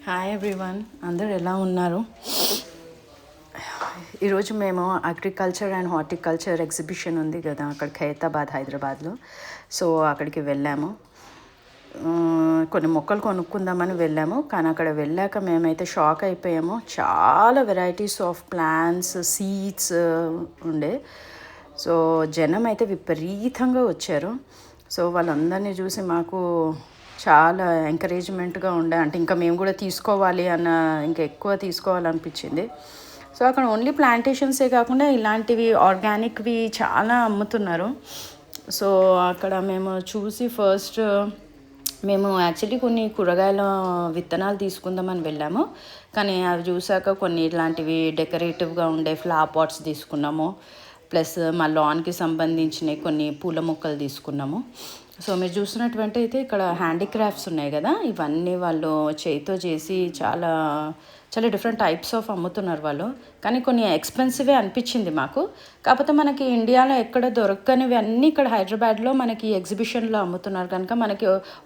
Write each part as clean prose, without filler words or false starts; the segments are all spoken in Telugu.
హాయ్ ఎవ్రీవన్, అందరు ఎలా ఉన్నారు? ఈరోజు మేము అగ్రికల్చర్ అండ్ హార్టికల్చర్ ఎగ్జిబిషన్ ఉంది కదా, అక్కడ ఖైరతాబాద్ హైదరాబాద్లో. సో అక్కడికి వెళ్ళాము. కొన్ని మొక్కలు కొనుక్కుందామని వెళ్ళాము, కానీ అక్కడ వెళ్ళాక మేమైతే షాక్ అయిపోయాము. చాలా వెరైటీస్ ఆఫ్ ప్లాంట్స్, సీడ్స్ ఉండే. సో జనం అయితే విపరీతంగా వచ్చారు. సో వాళ్ళందరినీ చూసి మాకు చాలా ఎంకరేజ్మెంట్గా ఉండే, అంటే ఇంకా మేము కూడా తీసుకోవాలి అన్న, ఇంకా ఎక్కువ తీసుకోవాలనిపించింది. సో అక్కడ ఓన్లీ ప్లాంటేషన్సే కాకుండా ఇలాంటివి ఆర్గానిక్వి చాలా అమ్ముతున్నారు. సో అక్కడ మేము చూసి ఫస్ట్ మేము యాక్చువల్లీ కొన్ని కూరగాయల విత్తనాలు తీసుకుందామని వెళ్ళాము, కానీ అవి చూసాక కొన్ని ఇలాంటివి డెకరేటివ్గా ఉండే ఫ్లవర్ పాట్స్ తీసుకున్నాము. ప్లస్ మా లాన్కి సంబంధించిన కొన్ని పూల మొక్కలు తీసుకున్నాము. సో మీరు చూసినటువంటి అయితే ఇక్కడ హ్యాండీక్రాఫ్ట్స్ ఉన్నాయి కదా, ఇవన్నీ వాళ్ళు చేతితో చేసి చాలా చాలా డిఫరెంట్ టైప్స్ ఆఫ్ అమ్ముతున్నారు వాళ్ళు. కానీ కొన్ని ఎక్స్పెన్సివే అనిపించింది మాకు. కాకపోతే మనకి ఇండియాలో ఎక్కడ దొరకనివి అన్నీ ఇక్కడ హైదరాబాద్లో మనకి ఎగ్జిబిషన్లో అమ్ముతున్నారు కనుక మనకి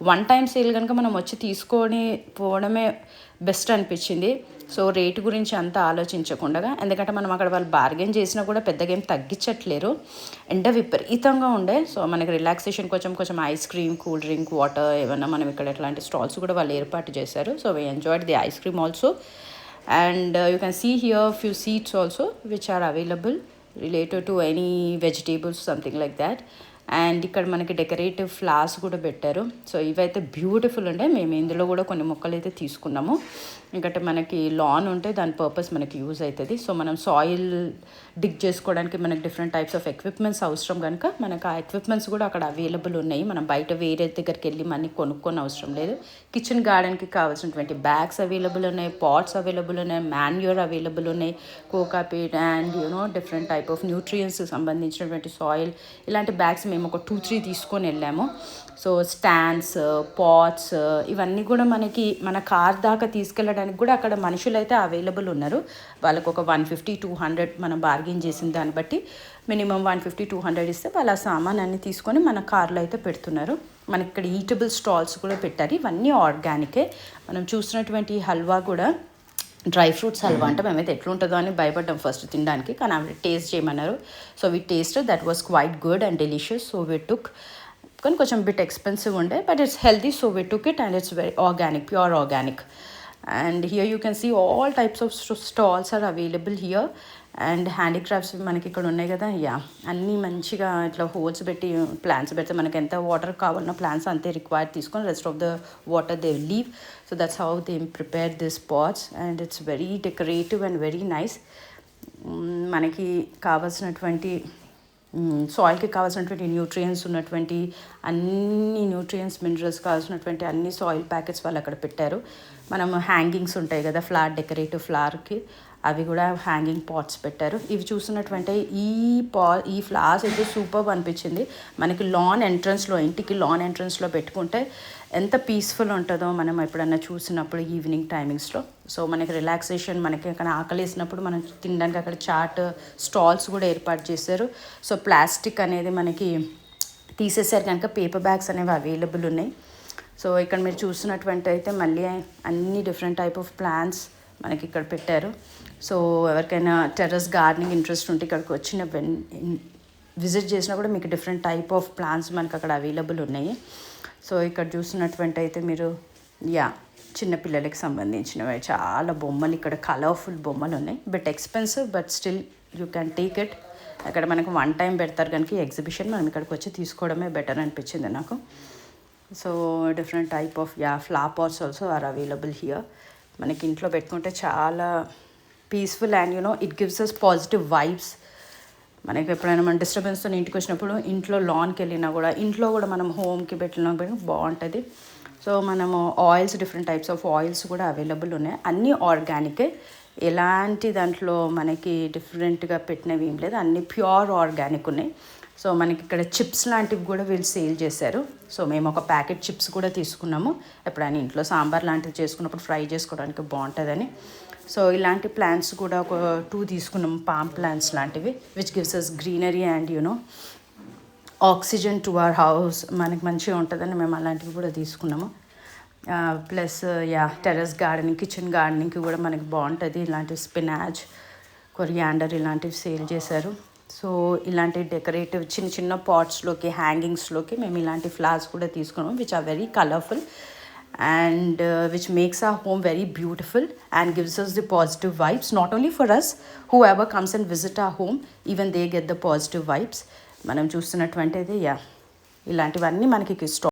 వన్ టైం సేల్ కనుక మనం వచ్చి తీసుకొని పోవడమే బెస్ట్ అనిపించింది. సో రేటు గురించి అంతా ఆలోచించకుండా, ఎందుకంటే మనం అక్కడ వాళ్ళు బార్గెన్ చేసినా కూడా పెద్దగా ఏం తగ్గించట్లేరు. ఎండ విపరీతంగా ఉండే. సో మనకి రిలాక్సేషన్ కొంచెం ice cream, cool drink, water ఏమన్నా మనం ఇక్కడ ఇట్లాంటి స్టాల్స్ కూడా వాళ్ళు ఏర్పాటు చేశారు. So we enjoyed the ice cream also. And you can see here few seeds also which are available related to any vegetables, something like that. And ఇక్కడ మనకి డెకరేటివ్ ఫ్లవర్స్ కూడా పెట్టారు. సో ఇవైతే బ్యూటిఫుల్ ఉండే. మేము ఇందులో కూడా కొన్ని మొక్కలు అయితే తీసుకున్నాము. ఎందుకంటే మనకి లాన్ ఉంటే దాని పర్పస్ మనకి యూజ్ అవుతుంది. సో మనం సాయిల్ డిగ్ చేసుకోవడానికి మనకి డిఫరెంట్ టైప్స్ ఆఫ్ ఎక్విప్మెంట్స్ అవసరం కనుక మనకు ఆ ఎక్విప్మెంట్స్ కూడా అక్కడ అవైలబుల్ ఉన్నాయి. మనం బయట వేరే దగ్గరికి వెళ్ళి మనకి కొనుక్కొని అవసరం లేదు. కిచెన్ గార్డెన్కి కావాల్సినటువంటి బ్యాగ్స్ అవైలబుల్ ఉన్నాయి, పాట్స్ అవైలబుల్ ఉన్నాయి, మాన్యూర్ అవైలబుల్ ఉన్నాయి, కోకాపీట్ అండ్ డిఫరెంట్ టైప్ ఆఫ్ న్యూట్రియన్స్కి సంబంధించినటువంటి సాయిల్, ఇలాంటి బ్యాగ్స్ మేము ఒక 2-3 తీసుకొని వెళ్ళాము. సో స్టాండ్స్, పాట్స్ ఇవన్నీ కూడా మనకి మన కార్ దాకా తీసుకెళ్ళడానికి కూడా అక్కడ మనుషులు అయితే అవైలబుల్ ఉన్నారు. వాళ్ళకు ఒక 150-200 మనం బార్గెన్ చేసిన దాన్ని బట్టి మినిమం 150-200 ఇస్తే వాళ్ళ సామాన్ అన్ని తీసుకొని మన కార్లో అయితే పెడుతున్నారు. మనకి ఇక్కడ ఈటబుల్ స్టాల్స్ కూడా పెట్టారు. ఇవన్నీ ఆర్గానికే. మనం చూసినటువంటి హల్వా కూడా డ్రై ఫ్రూట్స్ హల్వా అంటే మేమైతే ఎట్లుంటుందో అని భయపడ్డాం ఫస్ట్ తినడానికి, కానీ ఆవిడ టేస్ట్ చేయమన్నారు. So we taste that was quite good and delicious. So we took, కానీ కొంచెం బిట్ ఎక్స్పెన్సివ్ ఉండే, but it's healthy. So we took it and it's very organic, pure organic. And here you can see all types of stalls are available here. And handicrafts మనకి ఇక్కడ ఉన్నాయి కదా, అన్నీ మంచిగా ఇట్లా హోల్స్ పెట్టి ప్లాంట్స్ పెడితే మనకి ఎంత వాటర్ కావాలన్నా ప్లాంట్స్ అంతే రిక్వైర్డ్ తీసుకొని rest of the water they leave. So that's how they prepare this pots and it's very decorative and very nice. మనకి కావాల్సినటువంటి సాయిల్కి కావాల్సినటువంటి న్యూట్రియన్స్ ఉన్నటువంటి అన్ని న్యూట్రియన్స్, మినరల్స్ కావాల్సినటువంటి అన్ని సాయిల్ ప్యాకెట్స్ వాళ్ళు అక్కడ పెట్టారు. మనం హ్యాంగింగ్స్ ఉంటాయి కదా ఫ్లవర్, డెకరేటివ్ ఫ్లవర్కి, అవి కూడా హ్యాంగింగ్ పాట్స్ పెట్టారు. ఇవి చూసినటువంటి ఈ ఫ్లవర్స్ అయితే సూపర్బ్ అనిపించింది. మనకి లాన్ ఎంట్రన్స్లో, ఇంటికి లాన్ ఎంట్రన్స్లో పెట్టుకుంటే ఎంత పీస్ఫుల్ ఉంటుందో మనం ఎప్పుడన్నా చూసినప్పుడు ఈవినింగ్ టైమింగ్స్లో. సో మనకి రిలాక్సేషన్, మనకి అక్కడ ఆకలి వేసినప్పుడు మనం తినడానికి అక్కడ చాట్ స్టాల్స్ కూడా ఏర్పాటు చేశారు. సో ప్లాస్టిక్ అనేది మనకి తీసేసారు కనుక పేపర్ బ్యాగ్స్ అనేవి అవైలబుల్ ఉన్నాయి. సో ఇక్కడ మీరు చూసినటువంటి అయితే మళ్ళీ అన్ని డిఫరెంట్ టైప్ ఆఫ్ ప్లాంట్స్ మనకి ఇక్కడ పెట్టారు. సో ఎవరికైనా టెర్రస్ గార్డెనింగ్ ఇంట్రెస్ట్ ఉంటే ఇక్కడికి వచ్చిన విజిట్ చేసినా కూడా మీకు డిఫరెంట్ టైప్ ఆఫ్ ప్లాంట్స్ మనకి అక్కడ అవైలబుల్ ఉన్నాయి. సో ఇక్కడ చూసినటువంటి అయితే మీరు చిన్నపిల్లలకి సంబంధించినవి చాలా బొమ్మలు, ఇక్కడ కలర్ఫుల్ బొమ్మలు ఉన్నాయి. But expensive, but still you can take it. అక్కడ మనకు వన్ టైం పెడతారు కనుక ఎగ్జిబిషన్ మనం ఇక్కడికి వచ్చి తీసుకోవడమే బెటర్ అనిపించింది నాకు. So different type of flower pots also are available here. మనకి ఇంట్లో పెట్టుకుంటే చాలా peaceful and it gives us positive vibes. మనకి ఎప్పుడైనా మనం డిస్టర్బెన్స్తో ఇంటికి వచ్చినప్పుడు ఇంట్లో లాన్కి వెళ్ళినా కూడా, ఇంట్లో కూడా మనం హోమ్కి పెట్టినా బాగుంటుంది. సో మనము oils, different types of oils కూడా అవైలబుల్ ఉన్నాయి. అన్నీ ఆర్గానికే, ఎలాంటి దాంట్లో మనకి డిఫరెంట్గా పెట్టినవి ఏం లేదు, అన్నీ ప్యూర్ ఆర్గానిక్ ఉన్నాయి. సో మనకి ఇక్కడ చిప్స్ లాంటివి కూడా వీళ్ళు సేల్ చేశారు. సో మేము ఒక ప్యాకెట్ చిప్స్ కూడా తీసుకున్నాము, ఎప్పుడైనా ఇంట్లో సాంబార్ లాంటివి చేసుకున్నప్పుడు ఫ్రై చేసుకోవడానికి బాగుంటుందని. సో ఇలాంటి ప్లాంట్స్ కూడా ఒక 2 తీసుకున్నాము, పామ్ ప్లాంట్స్ లాంటివి, which gives us greenery and oxygen to our house. మనకి మంచిగా ఉంటుందని మేము అలాంటివి కూడా తీసుకున్నాము. Plus yeah terrace gardening, kitchen గార్డెనింగ్కి కూడా మనకి బాగుంటుంది. ఇలాంటి స్పినాచ్, కొరియాండర్ ఇలాంటివి సేల్ చేశారు. సో ఇలాంటి డెకరేటివ్ చిన్న చిన్న పాట్స్లోకి, హ్యాంగింగ్స్లోకి మేము ఇలాంటి ఫ్లవర్స్ కూడా తీసుకున్నాం, which are very colourful and which makes our home very beautiful and gives us the positive vibes, not only for us, whoever comes and visit our home, even they get the positive vibes. మనం చూస్తున్నటువంటిది ఇలాంటివన్నీ మనకి